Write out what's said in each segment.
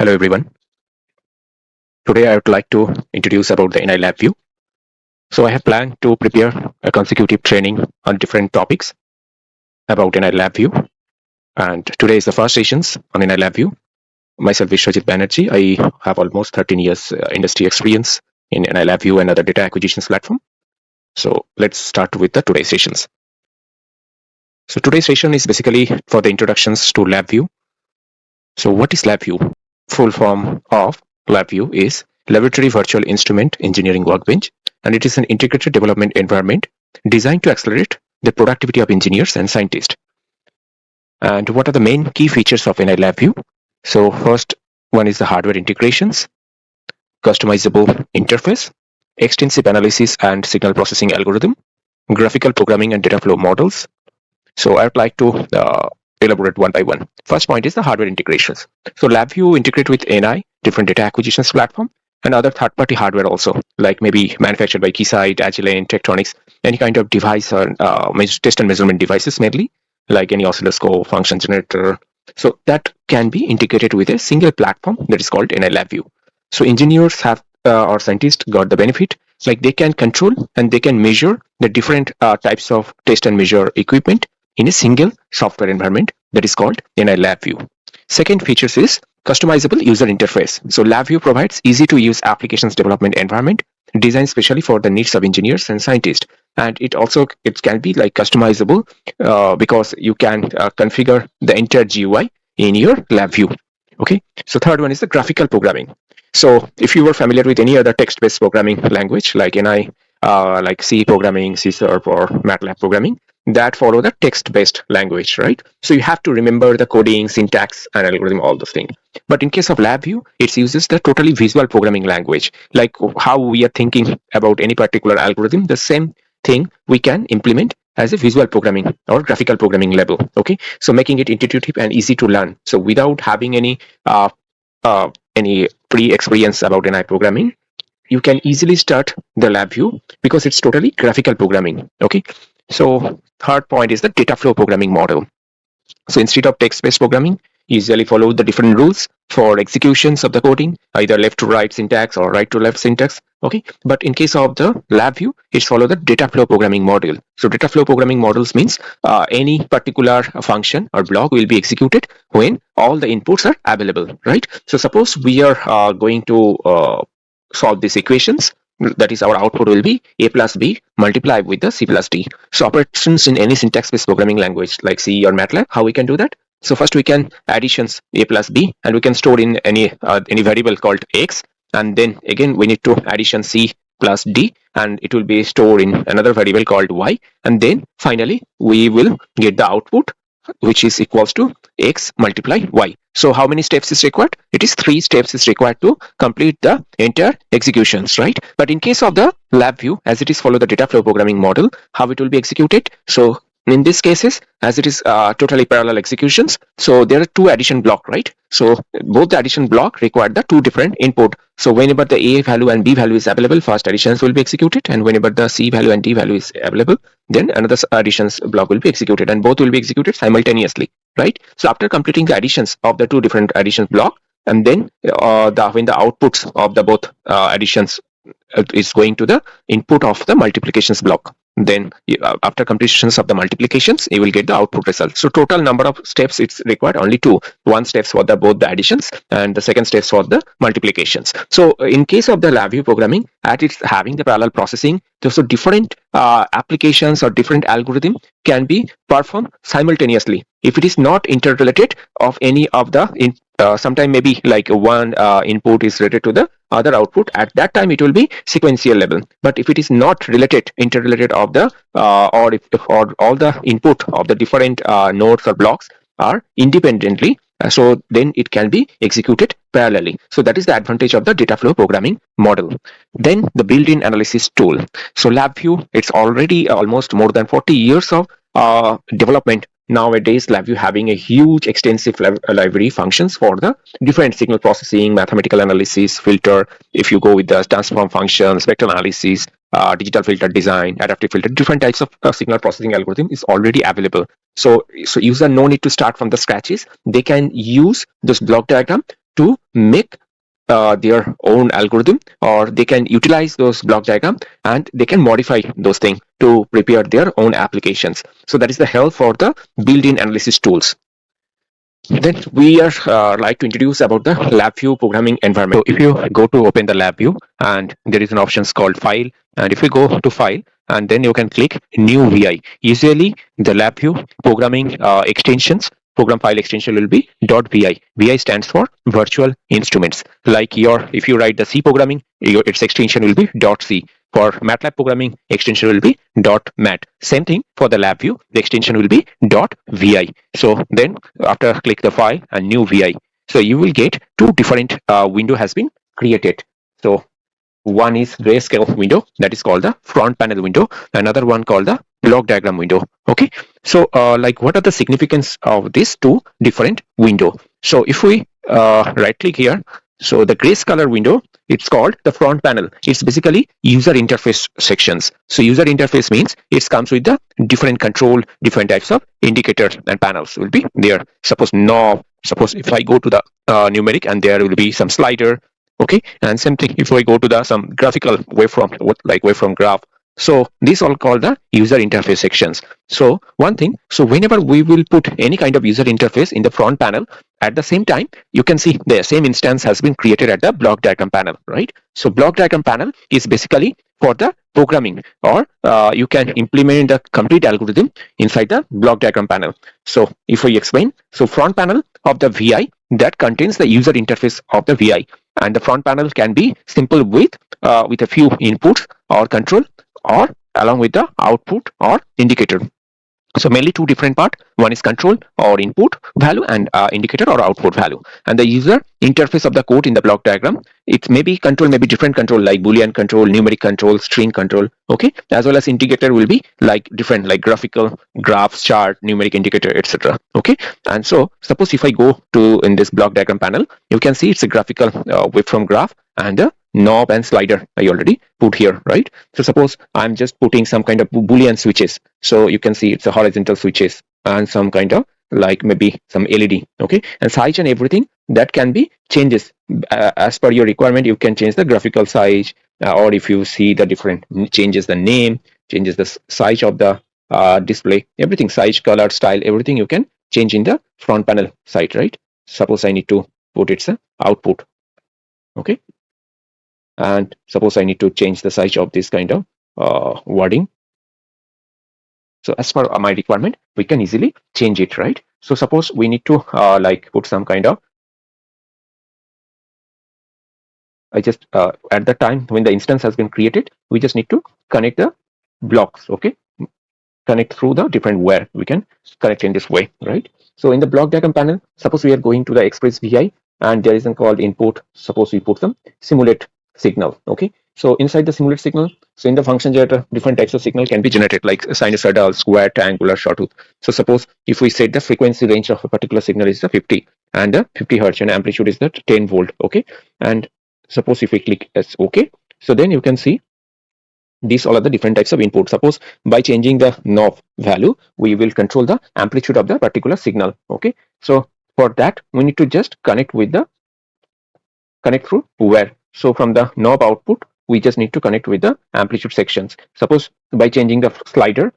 Hello everyone. Today I would like to introduce about the NI LabVIEW. So I have planned to prepare a consecutive training on different topics about NI LabVIEW, and today is the first sessions on NI LabVIEW. Myself is Shajit Banerjee. I have almost 13 years industry experience in NI LabVIEW and other data acquisitions platform. So let's start with the today's sessions. So today's session is basically for the introductions to LabVIEW. So what is LabVIEW? Full form of LabVIEW is Laboratory Virtual Instrument Engineering Workbench, and it is an integrated development environment designed to accelerate the productivity of engineers and scientists. And what are the main key features of NI LabVIEW? So first one is the hardware integrations, customizable interface, extensive analysis and signal processing algorithm, graphical programming and data flow models. So I would like to elaborate one by one. First point is the hardware integrations. So LabVIEW integrate with NI, different data acquisitions platform, and other third-party hardware also, like maybe manufactured by Keysight, Agilent, Tektronix, any kind of device or test and measurement devices mainly, like any oscilloscope, function generator. So that can be integrated with a single platform that is called NI LabVIEW. So engineers have or scientists got the benefit, like they can control and they can measure the different types of test and measure equipment in a single software environment that is called NI LabVIEW. Second features is customizable user interface. So LabVIEW provides easy to use applications development environment designed specially for the needs of engineers and scientists. And it can be like customizable because you can configure the entire GUI in your LabVIEW. Okay. So third one is the graphical programming. So if you were familiar with any other text-based programming language like NI, like C programming, C# or MATLAB programming, that follow the text-based language, right? So you have to remember the coding, syntax, and algorithm, all those things. But in case of LabVIEW, it uses the totally visual programming language, like how we are thinking about any particular algorithm. The same thing we can implement as a visual programming or graphical programming level. Okay, so making it intuitive and easy to learn. So without having any pre-experience about NI programming, you can easily start the LabVIEW because it's totally graphical programming. Okay. So third point is the data flow programming model. So instead of text-based programming, usually follow the different rules for executions of the coding, either left to right syntax or right to left syntax. Okay, but in case of the LabVIEW, it's follow the data flow programming model. So data flow programming models means any particular function or block will be executed when all the inputs are available, right? So suppose we are going to solve these equations. That is, our output will be a plus b multiplied with the c plus d. So operations in any syntax-based programming language like C or MATLAB, how we can do that? So first we can additions a plus b, and we can store in any variable called x, and then again we need to addition c plus d, and it will be stored in another variable called y, and then finally we will get the output which is equals to x multiply y. So how many steps is required? It is 3 steps is required to complete the entire executions, right? But in case of the LabVIEW, as it is follow the data flow programming model, how it will be executed? So in this cases, as it is totally parallel executions, so there are 2 addition block, right? So both the addition block require the 2 different input. So whenever the a value and b value is available, first additions will be executed, and whenever the c value and d value is available, then another additions block will be executed, and both will be executed simultaneously, right? So after completing the additions of the 2 different additions block, and then when the outputs of the both additions is going to the input of the multiplications block, then after completions of the multiplications you will get the output result. So total number of steps it's required only 2. One steps for the both the additions and the second steps for the multiplications. So in case of the LabVIEW programming, at it's having the parallel processing, so different applications or different algorithm can be performed simultaneously if it is not interrelated of any of the sometime maybe like one input is related to the other output. At that time it will be sequential level. But if it is not interrelated of the or all the input of the different nodes or blocks are independently, so then it can be executed parallelly. So that is the advantage of the data flow programming model. Then the built-in analysis tool. So LabVIEW, it's already almost more than 40 years of development. Nowadays, LabVIEW having a huge extensive library functions for the different signal processing, mathematical analysis, filter. If you go with the transform function, spectral analysis, digital filter design, adaptive filter, different types of signal processing algorithm is already available. So user no need to start from the scratches. They can use this block diagram to make their own algorithm, or they can utilize those block diagram and they can modify those things to prepare their own applications. So that is the help for the built-in analysis tools. Then we are like to introduce about the LabVIEW programming environment. So if you go to open the LabVIEW, and there is an option called File, and if you go to File, and then you can click New VI. Usually the LabVIEW programming extensions, program file extension will be .vi. VI stands for virtual instruments. Like if you write the C programming, its extension will be .c. For MATLAB programming, extension will be .mat. Same thing for the LabVIEW, the extension will be .vi. So then after click the file and new VI, so you will get two different window has been created. So one is grayscale window, that is called the front panel window. Another one called the block diagram window. Okay, so like what are the significance of these two different window? So if we right click here, so the grace color window, it's called the front panel. It's basically user interface sections. So user interface means it comes with the different control, different types of indicators and panels will be there. Suppose knob, suppose if I go to the numeric, and there will be some slider. Okay, and same thing if I go to the some graphical waveform, like waveform graph. So these all called the user interface sections. So one thing, so whenever we will put any kind of user interface in the front panel, at the same time you can see the same instance has been created at the block diagram panel, right? So block diagram panel is basically for the programming, or you can implement the complete algorithm inside the block diagram panel. So if we explain, so front panel of the VI, that contains the user interface of the VI, and the front panel can be simple with a few inputs or control, or along with the output or indicator. So mainly two different part. One is control or input value, and indicator or output value. And the user interface of the code in the block diagram, it may be control, maybe different control like Boolean control, numeric control, string control. Okay, as well as indicator will be like different, like graphical, graphs, chart, numeric indicator, etc. Okay, and so suppose if I go to in this block diagram panel, you can see it's a graphical waveform graph, and a knob and slider I already put here, right? So suppose I'm just putting some kind of Boolean switches. So you can see it's a horizontal switches and some kind of like maybe some LED. Okay, and size and everything that can be changes as per your requirement. You can change the graphical size, or if you see the different changes the name, changes the size of the display, everything, size, color, style, everything you can change in the front panel side, right? Suppose I need to put its output. Okay, and suppose I need to change the size of this kind of wording. So as per my requirement, we can easily change it, right? So suppose we need to like put some kind of, I just at the time when the instance has been created, we just need to connect the blocks. Okay, connect through the different where we can connect in this way, right? So in the block diagram panel, suppose we are going to the express VI, and there is a called input. Suppose we put some simulate signal. Okay, so inside the simulate signal, so in the function generator, different types of signal can be generated, like sinusoidal, square, triangular, sawtooth. So suppose if we set the frequency range of a particular signal is the 50, and the 50 hertz, and amplitude is the 10 volt. Okay, and suppose if we click as OK, so then you can see these all are the different types of input. Suppose by changing the knob value, we will control the amplitude of the particular signal. Okay, so for that we need to just connect through where. So from the knob output, we just need to connect with the amplitude sections. Suppose by changing the slider,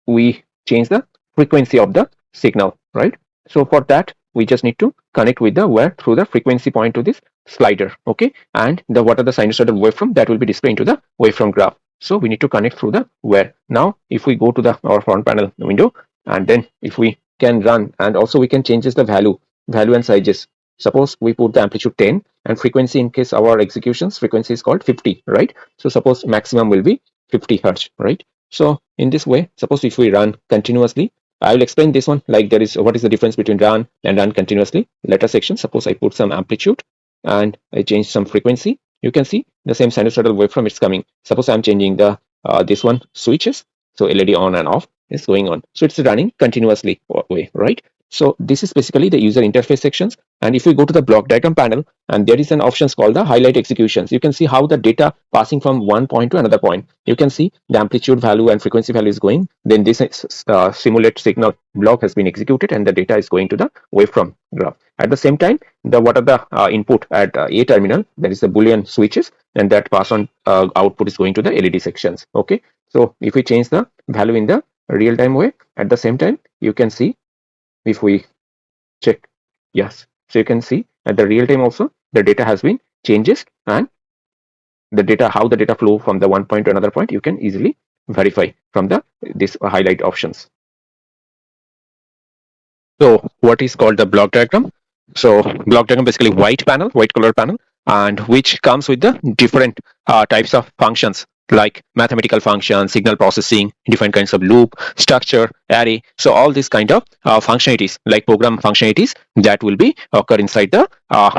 we change the frequency of the signal, right? So for that, we just need to connect with the where through the frequency point to this slider. Okay, and the what are the sinusoidal waveform that will be displayed into the waveform graph. So we need to connect through the where. Now if we go to the our front panel window, and then if we can run, and also we can change the value and sizes. Suppose we put the amplitude 10, and frequency, in case our executions frequency is called 50, right? So suppose maximum will be 50 hertz, right? So in this way, suppose if we run continuously, I will explain this one, like there is what is the difference between run and run continuously. Letter section, suppose I put some amplitude and I change some frequency, you can see the same sinusoidal waveform is coming. Suppose I'm changing the this one switches, so LED on and off, is going on. So it's running continuously way, right? So this is basically the user interface sections. And if we go to the block diagram panel, and there is an option called the highlight executions, you can see how the data passing from one point to another point. You can see the amplitude value and frequency value is going. Then this simulate signal block has been executed, and the data is going to the waveform graph. At the same time, what are the input at A terminal? There is the Boolean switches, and that pass on output is going to the LED sections. Okay, so if we change the value in the real time way, at the same time, you can see if we check, yes, so you can see at the real time also the data has been changes, and the data, how the data flow from the one point to another point, you can easily verify from the this highlight options. So what is called the block diagram? So block diagram basically white color panel, and which comes with the different types of functions like mathematical functions, signal processing, different kinds of loop, structure, array. So all these kind of functionalities, like program functionalities, that will be occur inside the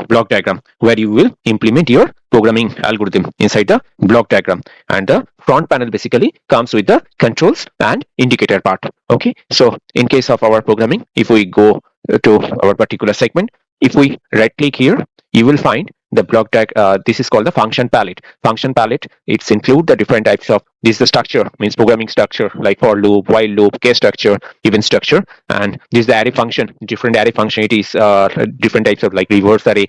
block diagram, where you will implement your programming algorithm inside the block diagram. And the front panel basically comes with the controls and indicator part. Okay, so in case of our programming, if we go to our particular segment, if we right click here, you will find the block diagram. This is called the function palette. Function palette, it's include the different types of, this is the structure, means programming structure, like for loop, while loop, case structure, event structure. And this is the array function, different array functionalities, different types of like reverse array,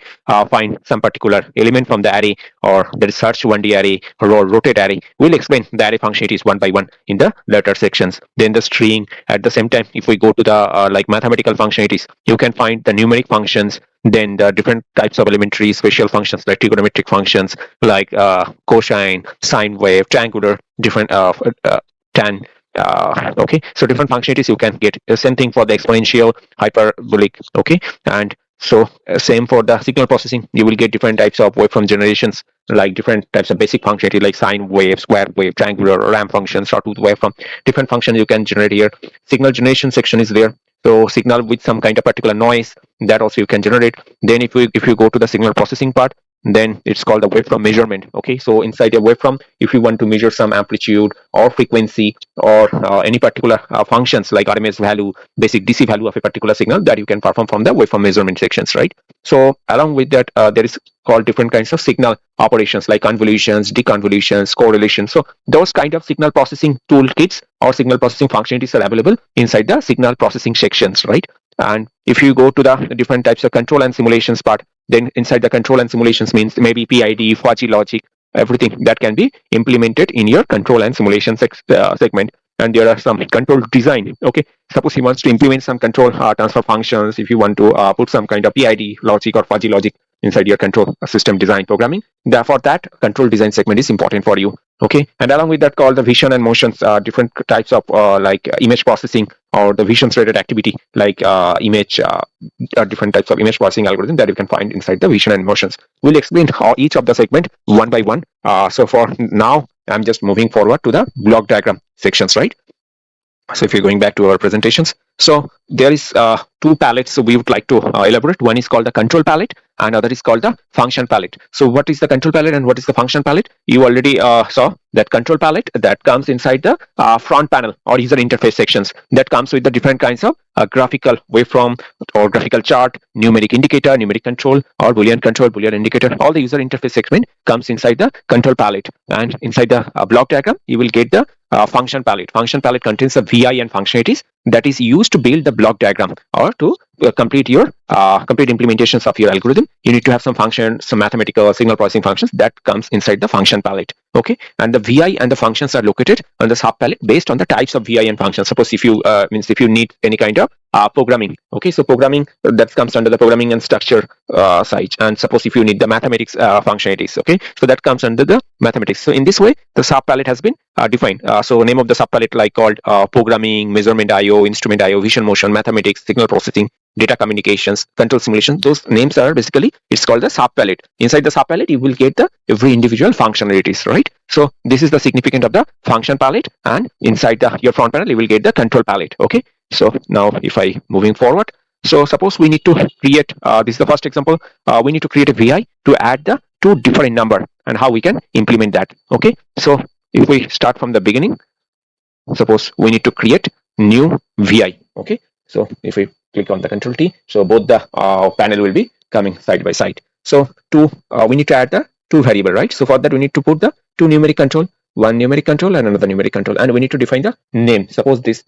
find some particular element from the array, or there is search 1D array or rotate array. We'll explain the array functionalities one by one in the later sections. Then the string. At the same time, if we go to the like mathematical functionalities, you can find the numeric functions, then the different types of elementary special functions like trigonometric functions like cosine, sine wave, triangular, different tan. Okay, so different functionalities you can get. The same thing for the exponential, hyperbolic. Okay, and so same for the signal processing. You will get different types of waveform generations, like different types of basic functionality like sine wave, square wave, triangular, ramp function, sawtooth waveform. Different functions you can generate here. Signal generation section is there. So signal with some kind of particular noise, that also you can generate. Then if you go to the signal processing part, then it's called the waveform measurement. Okay, so inside a waveform, if you want to measure some amplitude or frequency or any particular functions like RMS value, basic DC value of a particular signal, that you can perform from the waveform measurement sections, right? So along with that, there is called different kinds of signal operations like convolutions, deconvolutions, correlations. So those kind of signal processing toolkits or signal processing functionalities are available inside the signal processing sections, right? And if you go to the different types of control and simulations part, then inside the control and simulations means maybe PID, fuzzy logic, everything that can be implemented in your control and simulation segment. And there are some control design. Okay, suppose he wants to implement some control transfer functions. If you want to put some kind of PID logic or fuzzy logic inside your control system design programming, therefore that control design segment is important for you. Okay, and along with that, called the vision and motions, different types of like image processing or the vision related activity like image, different types of image processing algorithm that you can find inside the vision and motions. We'll explain how each of the segment one by one. So for now, I'm just moving forward to the block diagram sections, right? So if you're going back to our presentations, so there is two palettes, so we would like to elaborate. One is called the control palette, and other is called the function palette. So what is the control palette and what is the function palette? You already saw that control palette that comes inside the front panel or user interface sections, that comes with the different kinds of graphical waveform or graphical chart, numeric indicator, numeric control, or Boolean control, Boolean indicator. All the user interface segment comes inside the control palette, and inside the block diagram you will get the function palette. Function palette contains the VI and functionalities that is used to build the block diagram or to complete your complete implementations of your algorithm. You need to have some functions, some mathematical signal processing functions that comes inside the function palette. Okay, and the VI and the functions are located on the sub palette based on the types of VI and functions. Suppose if you if you need any kind of programming, okay, so programming that comes under the programming and structure side, and suppose if you need the mathematics functionalities, okay, so that comes under the mathematics. So in this way, the sub palette has been defined. So name of the sub palette like called programming, measurement IO, instrument IO, vision motion, mathematics, signal processing, data communications, control simulation. Those names are basically, it's called the sub palette. Inside the sub palette, you will get the every individual functionalities, right? So this is the significance of the function palette, and inside the your front panel, you will get the control palette. Okay. So now if I moving forward, so suppose we need to create, this is the first example, we need to create a VI to add the two different number and how we can implement that. Okay. So if we start from the beginning, suppose we need to create new vi. Okay, so if we click on the control T, so both the panel will be coming side by side. So we need to add the two variable, right? So for that we need to put the two numeric control, one numeric control and another numeric control, and we need to define the name. Suppose this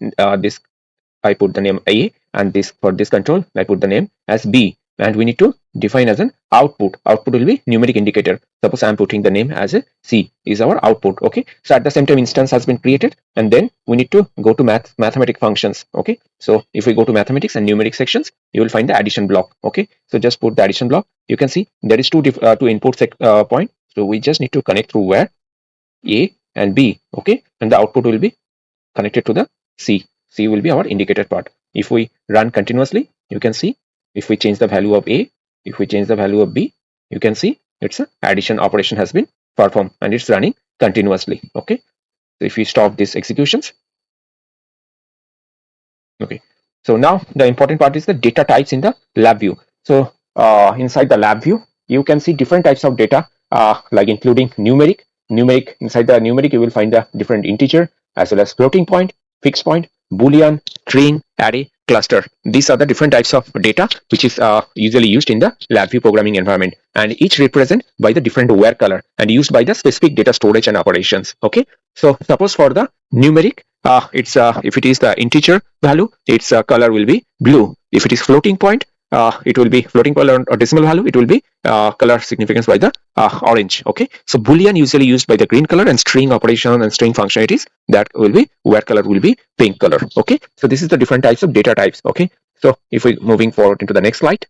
I put the name A, and this for this control I put the name as B, and we need to define as an output. Output will be numeric indicator. Suppose I'm putting the name as a C is our output. Okay, so at the same time instance has been created, and then we need to go to mathematic functions. Okay, so if we go to mathematics and numeric sections, you will find the addition block. Okay, so just put the addition block. You can see there is two input point, so we just need to connect through where A and B. Okay, and the output will be connected to the C. C will be our indicator part. If we run continuously, you can see if we change the value of A, if we change the value of B, you can see it's a addition operation has been performed and it's running continuously. Okay, so if we stop these executions, okay, so now the important part is the data types in the LabVIEW. So inside the LabVIEW, you can see different types of data, like including numeric. Inside the numeric, you will find the different integer as well as floating point, fixed point, Boolean, string, array, cluster. These are the different types of data which is usually used in the LabVIEW programming environment, and each represent by the different where color and used by the specific data storage and operations. Okay, so suppose for the numeric, it's if it is the integer value, its color will be blue. If it is floating point, it will be floating point or decimal value, it will be color significance by the orange. Okay, so Boolean usually used by the green color, and string operation and string functionalities, that will be where color will be pink color. Okay, so this is the different types of data types. Okay, so if we moving forward into the next slide,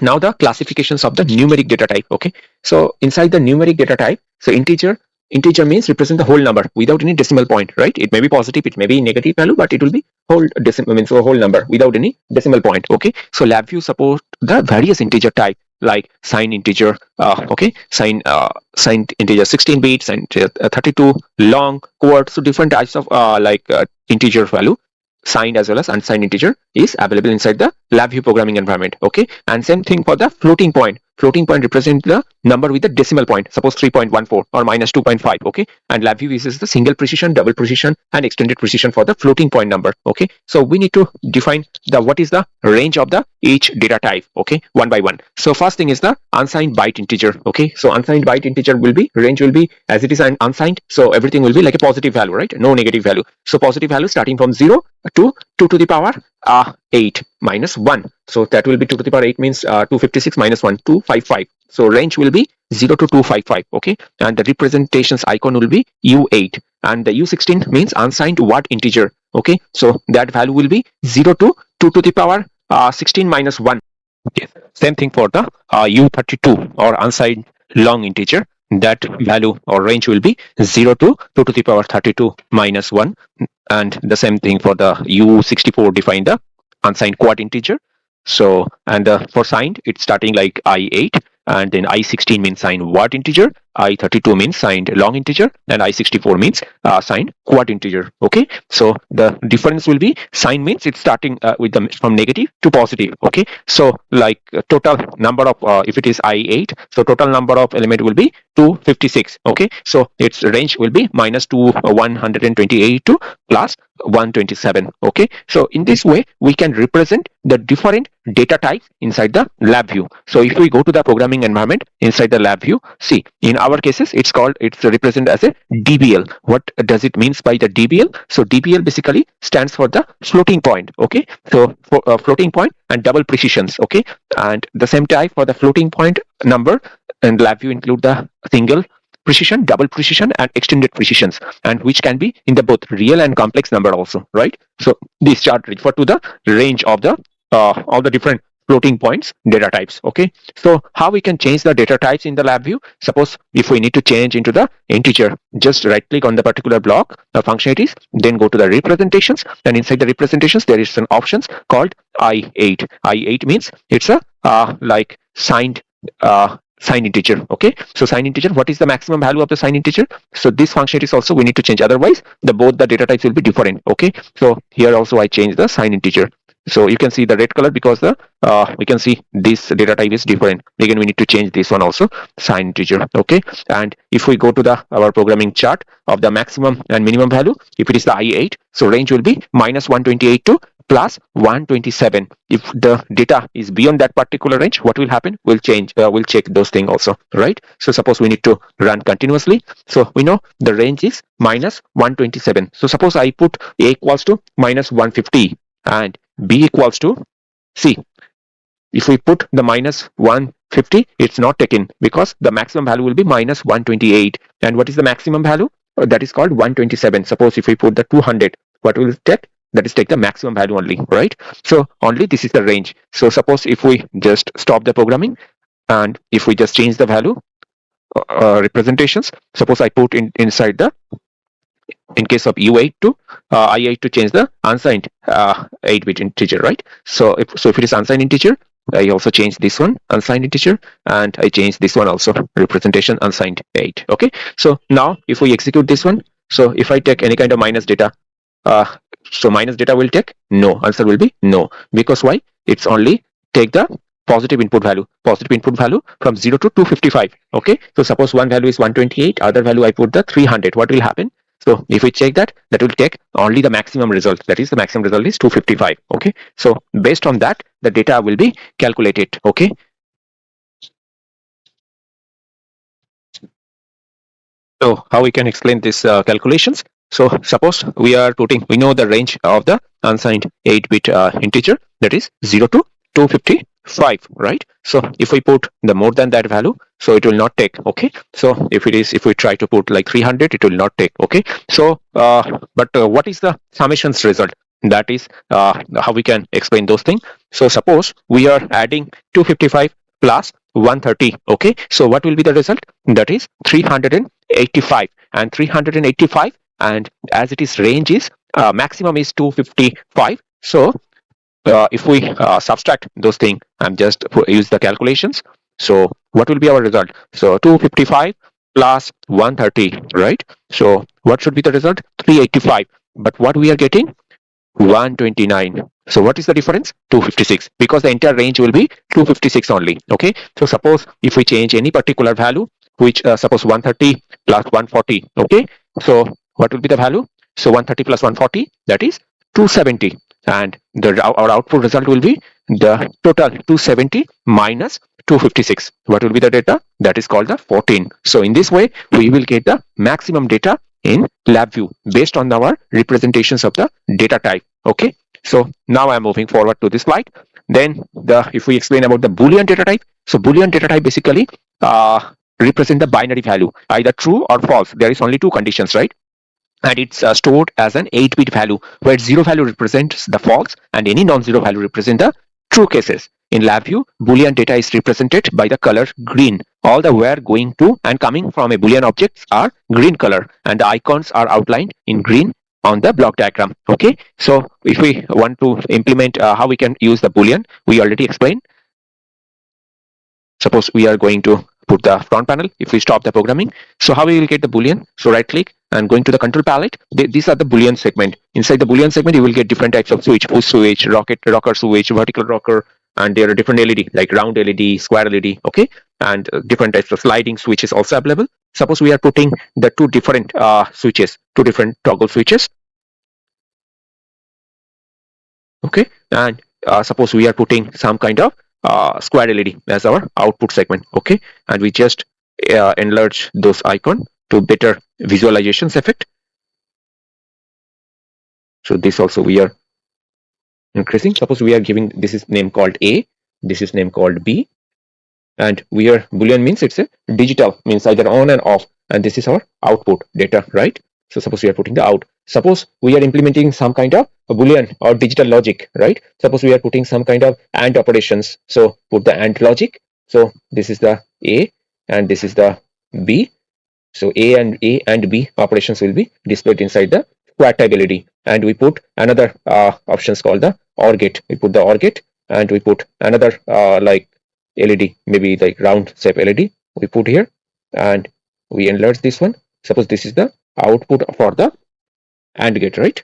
now the classifications of the numeric data type. Okay, so inside the numeric data type, so integer means represent the whole number without any decimal point, right? It may be positive, it may be negative value, but it will be whole decimal, means a whole number without any decimal point. Okay, so LabVIEW support the various integer type like signed integer, okay, signed integer 16-bit, signed 32, long, quart. So different types of integer value, signed as well as unsigned integer, is available inside the LabVIEW programming environment. Okay, and same thing for the floating point. Floating point represents the number with the decimal point, suppose 3.14 or minus 2.5. Okay, and LabVIEW uses the single precision, double precision, and extended precision for the floating point number. Okay, so we need to define the what is the range of the each data type. Okay, one by one. So first thing is the unsigned byte integer. Okay, so unsigned byte integer will be, range will be as it is unsigned, so everything will be like a positive value, right? No negative value. So positive value starting from 0 to 2 to the power 8 minus 1. So that will be 2 to the power 8 means 256 minus 1, 255. So range will be 0 to 255. Okay, and the representations icon will be U8, and the U16 means unsigned word integer. Okay, so that value will be 0 to 2 to the power 16 minus 1. Okay, same thing for the U32 or unsigned long integer. That value or range will be 0 to 2 to the power 32 minus 1, and the same thing for the U64, define the unsigned quad integer. So, and for signed, it's starting like I8, and then I16 means signed word integer, I32 means signed long integer, and I64 means signed quad integer. Okay, so the difference will be signed means it's starting with the from negative to positive. Okay, so like total number of if it is I8, so total number of element will be 256. Okay, so its range will be minus 128 to plus 127. Okay, so in this way we can represent the different data types inside the LabVIEW. So if we go to the programming environment inside the LabVIEW, see, in our cases it's represented as a DBL. What does it means by the DBL? So DBL basically stands for the floating point. Okay, so for floating point and double precisions. Okay, and the same type for the floating point number, and LabVIEW include the single precision, double precision, and extended precisions, and which can be in the both real and complex number also, right? So this chart refer to the range of the all the different floating points data types. Okay, so how we can change the data types in the LabVIEW? Suppose if we need to change into the integer, just right click on the particular block, the functionalities, then go to the representations, and inside the representations there is an options called I8. I8 means it's a like signed integer. Okay, so signed integer, what is the maximum value of the signed integer? So this function is also we need to change, otherwise both the data types will be different. Okay, so here also I change the signed integer. So you can see the red color because the we can see this data type is different. Again, we need to change this one also, sign integer. Okay, and if we go to the our programming chart of the maximum and minimum value, if it is the I8, so range will be -128 to +127. If the data is beyond that particular range, what will happen? We'll change, we'll check those things also, right? So suppose we need to run continuously. So we know the range is -127. So suppose I put A equals to -150 and B equals to C. If we put the -150, it's not taken because the maximum value will be -128. And what is the maximum value? That is called 127. Suppose if we put the 200, what will it take? That is take the maximum value only, right? So only this is the range. So suppose if we just stop the programming and if we just change the value representations, suppose I put inside the, in case of U8 to I8 to change the unsigned 8-bit integer, right? So if it is unsigned integer, I also change this one unsigned integer, and I change this one also representation unsigned 8. Okay, so now if we execute this one, so if I take any kind of minus data, so minus data will take no, answer will be no, because why? It's only take the positive input value from 0 to 255. Okay, so suppose one value is 128, other value I put the 300. What will happen? So if we check that, that will take only the maximum result. That is, the maximum result is 255. Okay, so based on that, the data will be calculated. Okay, so how we can explain this calculations? So suppose we are putting, we know the range of the unsigned 8-bit integer, that is 0 to 255, right? So if we put the more than that value, so it will not take. Okay, so if it is, if we try to put like 300, it will not take. Okay, so but what is the summations result? That is how we can explain those things. So suppose we are adding 255 plus 130. Okay, so what will be the result? That is 385, and 385, and as it is range is maximum is 255. So if we subtract those things, I'm just use the calculations. So what will be our result? So 255 plus 130, right? So what should be the result? 385. But what we are getting? 129. So what is the difference? 256, because the entire range will be 256 only. Okay, so suppose if we change any particular value, which suppose 130 plus 140. Okay, so what will be the value? So 130 plus 140, that is 270, and our output result will be the total 270 minus 256. What will be the data? That is called the 14. So in this way, we will get the maximum data in LabVIEW based on our representations of the data type. Okay, so now I'm moving forward to this slide. Then if we explain about the Boolean data type, so Boolean data type basically represent the binary value, either true or false. There is only two conditions, right? And it's stored as an 8-bit value, where 0 value represents the false and any non-zero value represent the true cases. In LabVIEW, Boolean data is represented by the color green. All the where going to and coming from a Boolean objects are green color, and the icons are outlined in green on the block diagram. Okay, so if we want to implement how we can use the Boolean, we already explained. Suppose we are going to put the front panel. If we stop the programming, so how we will get the Boolean? So right click and going to the control palette. These are the Boolean segment. Inside the Boolean segment, you will get different types of switch: push switch, rocker switch, vertical rocker, and there are different LED like round LED, square LED. Okay, and different types of sliding switches also available. Suppose we are putting the two different switches, two different toggle switches. Okay, and suppose we are putting some kind of square LED as our output segment. Okay, and we just enlarge those icon to better visualizations effect. So this also we are increasing. Suppose we are giving, this is name called A, this is name called B, and we are Boolean means it's a digital, means either on and off, and this is our output data, right? So suppose we are putting the out. Suppose we are implementing some kind of a Boolean or digital logic, right? Suppose we are putting some kind of AND operations. So put the AND logic. So this is the A and this is the B. So A and B operations will be displayed inside the square type LED. And we put another options called the OR gate. We put the OR gate and we put another like LED, maybe like round shape LED we put here, and we enlarge this one. Suppose this is the output for the AND gate, right?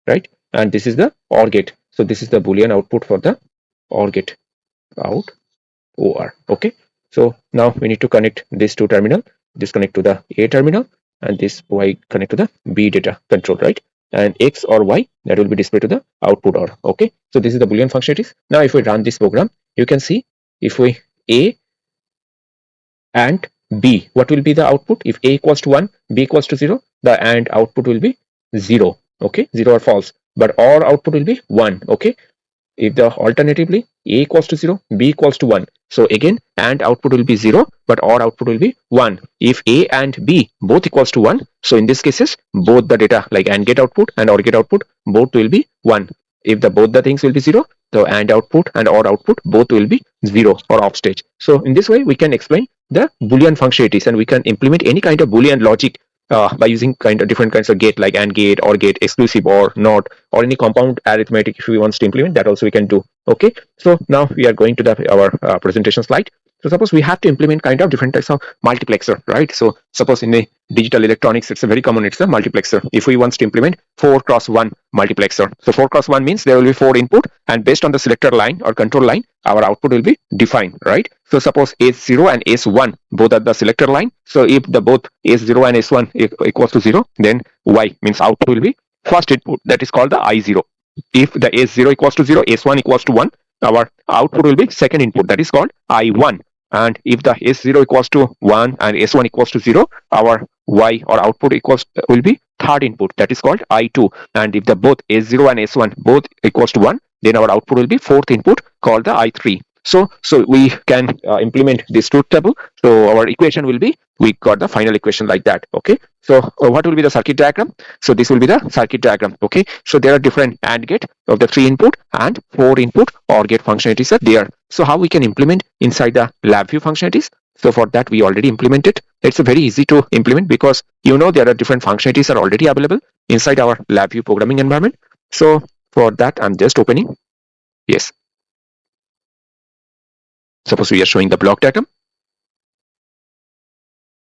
right? And this is the OR gate. So this is the Boolean output for the OR gate, out OR. Okay, so now we need to connect this to terminal. This connect to the A terminal, and this Y connect to the B data control, right? And X or Y that will be displayed to the output OR. Okay, so this is the Boolean functionalities. Now if we run this program, you can see if we A and B, what will be the output? If A equals to 1, B equals to 0, the AND output will be 0. Okay, 0 or false, but OR output will be 1. Okay, if the alternatively A equals to 0, B equals to 1, so again AND output will be 0, but OR output will be 1. If A and B both equals to 1, so in this cases both the data like AND gate output and OR gate output both will be 1. If the both the things will be 0, the AND output and OR output both will be 0 or off stage. So in this way we can explain the Boolean functionalities, and we can implement any kind of Boolean logic by using different kinds of gate like AND gate, OR gate, exclusive OR, NOT, or any compound arithmetic if we want to implement that also we can do. Okay, so now we are going to our presentation slide. So suppose we have to implement different types of multiplexer, right? So suppose in a digital electronics, it's a very common, it's a multiplexer. If we want to implement 4x1 multiplexer, so 4x1 means there will be 4 input, and based on the selector line or control line, our output will be defined, right? So suppose S0 and S1 both are the selector line. So if the both S0 and S1 equals to 0, then Y means output will be first input, that is called the I0. If the S0 equals to 0, S1 equals to 1, our output will be second input, that is called I1. And if the S0 equals to 1 and S1 equals to 0, our Y or output will be third input, that is called I2. And if the both S0 and S1 both equals to 1, then our output will be fourth input called the I3. So we can implement this truth table. So our equation will be, we got the final equation like that. Okay, so what will be the circuit diagram? So this will be the circuit diagram. Okay, so there are different AND gate of the 3 input and 4 input OR gate functionalities are there. So how we can implement inside the LabVIEW functionalities? So for that we already implemented. It's very easy to implement because there are different functionalities are already available inside our LabVIEW programming environment. So for that I'm just opening. Yes. Suppose we are showing the block diagram.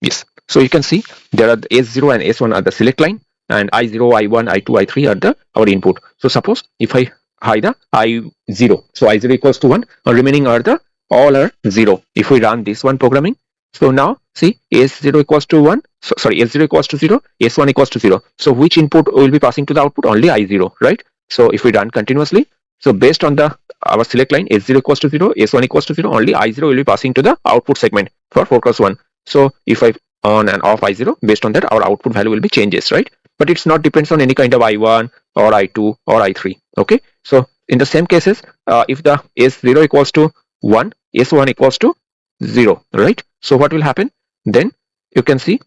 Yes. So you can see there are the S0 and S1 are the select line, and I0, I1, I2, I3 are our input. So suppose if I hide the I0, so I0 equals to 1, or remaining are all are 0. If we run this one programming, so now see S0 equals to 1, S0 equals to 0, S1 equals to 0. So which input will be passing to the output? Only I0, right? So if we run continuously, so based on our select line S0 equals to 0, S1 equals to 0, only I0 will be passing to the output segment for 4x1. So if I on and off I0, based on that our output value will be changes, right? But it's not depends on any kind of I1 or I2 or I3. Okay, so in the same cases, if the S0 equals to 1, S1 equals to 0, right? So what will happen? Then you can see,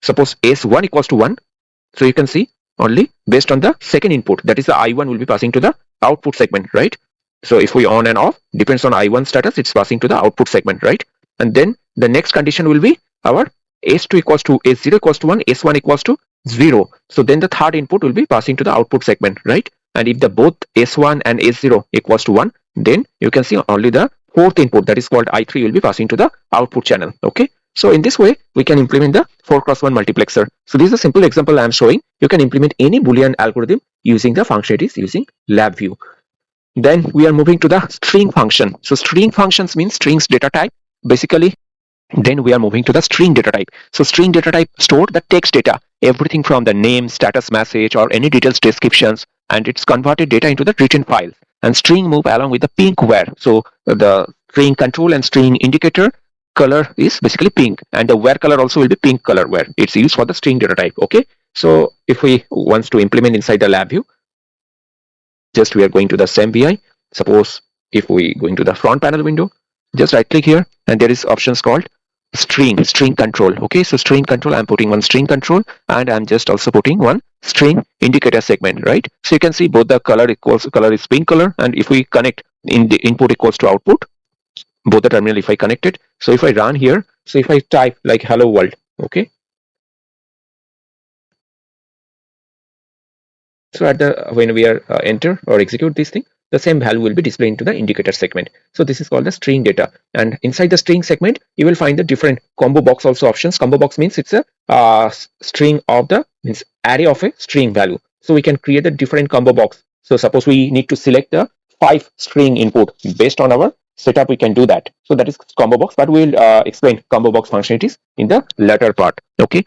suppose S1 equals to 1, so you can see only based on the second input, that is the I1 will be passing to the output segment, right? So if we on and off, depends on I1 status, it's passing to the output segment, right? And then the next condition will be our S2 equals to S0 equals to 1, S1 equals to 0. So then the third input will be passing to the output segment, right? And if the both S1 and S0 equals to 1, then you can see only the fourth input, that is called I3, will be passing to the output channel. Okay, so in this way we can implement the 4x1 multiplexer. So this is a simple example I am showing. You can implement any Boolean algorithm using the functionalities using LabVIEW. Then we are moving to the string function. So string functions means strings data type. Basically, then we are moving to the string data type. So string data type store the text data, everything from the name, status message, or any details descriptions, and it's converted data into the written file. And string move along with the pink where. So the string control and string indicator color is basically pink, and the where color also will be pink color where it's used for the string data type. Okay, so if we wants to implement inside the LabVIEW, just we are going to the same VI. Suppose if we go into the front panel window, just right click here, and there is options called string control. Okay, so string control, I'm putting one string control, and I'm just also putting one string indicator segment, right? So you can see both the color is pink color, and if we connect in the input equals to output, both the terminal if I connect it. So if I run here, so if I type like hello world, okay, so when we are enter or execute this thing, the same value will be displayed into the indicator segment. So this is called the string data, and inside the string segment you will find the different combo box also options. Combo box means it's a string of the array of a string value. So we can create the different combo box. So suppose we need to select the 5 string input based on our setup, we can do that. So that is combo box, but we'll explain combo box functionalities in the later part. Okay.